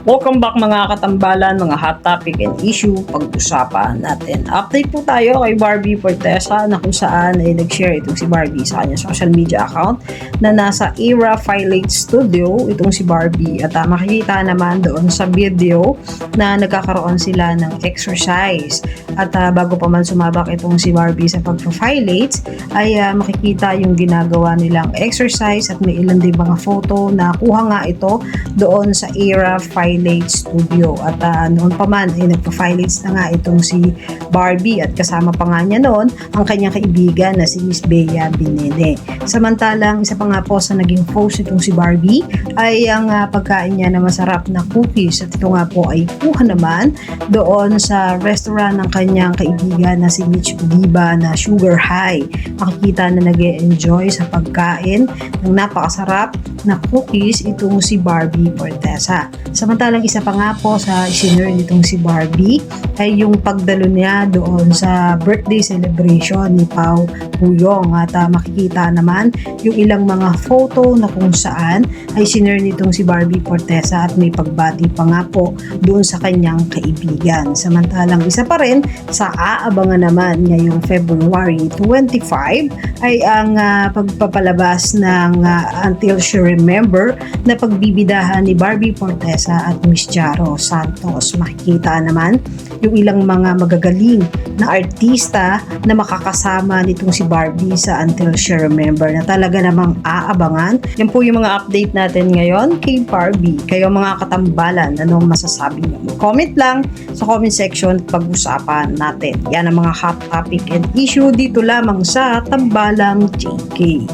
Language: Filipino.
Welcome back mga katambalan, mga hot topic and issue pag-usapan natin. Update po tayo kay Barbie Fortesa na kung saan ay nag-share itong si Barbie sa kanyang social media account na nasa Era Filate Studio itong si Barbie at makikita naman doon sa video na nagkakaroon sila ng exercise. At bago pa man sumabak itong si Barbie sa pag-filate ay makikita yung ginagawa nilang exercise at may ilan din mga photo na kuha nga ito doon sa Era Filate Studio. At noon pa man ay nagpa-filates na nga itong si Barbie at kasama pa nga niya noon ang kanyang kaibigan na si Miss Bea Binene. Samantalang isa pa nga po sa naging post itong si Barbie ay ang pagkain niya na masarap na cookies at ito nga po ay kuha naman doon sa restaurant ng kanyang kaibigan na si Mitch Diba na Sugar High. Makikita na nag-e-enjoy sa pagkain ng napakasarap na cookies itong si Barbie Fortesa. Samantalang isa pa nga po sa isinure nitong si Barbie ay yung pagdalo niya doon sa birthday celebration ni Pao Puyong at makikita naman yung ilang mga photo na kung saan ay sinure nitong si Barbie Fortesa at may pagbati pa nga po doon sa kanyang kaibigan. Samantalang isa pa rin sa aabangan naman ngayong February 25 ay ang pagpapalabas ng Until She Remember na pagbibidahan ni Barbie Fortesa at Miss Jaro Santos. Makikita naman yung ilang mga magagaling na artista na makakasama nitong si Barbie sa Until She Remember na talaga namang aabangan. Yan po yung mga update natin ngayon kay Barbie. Kayo mga katambalan, anong masasabi niyo? Comment lang sa comment section at pag-usapan natin. Yan ang mga hot topic and issue dito lamang sa Tambalang JK.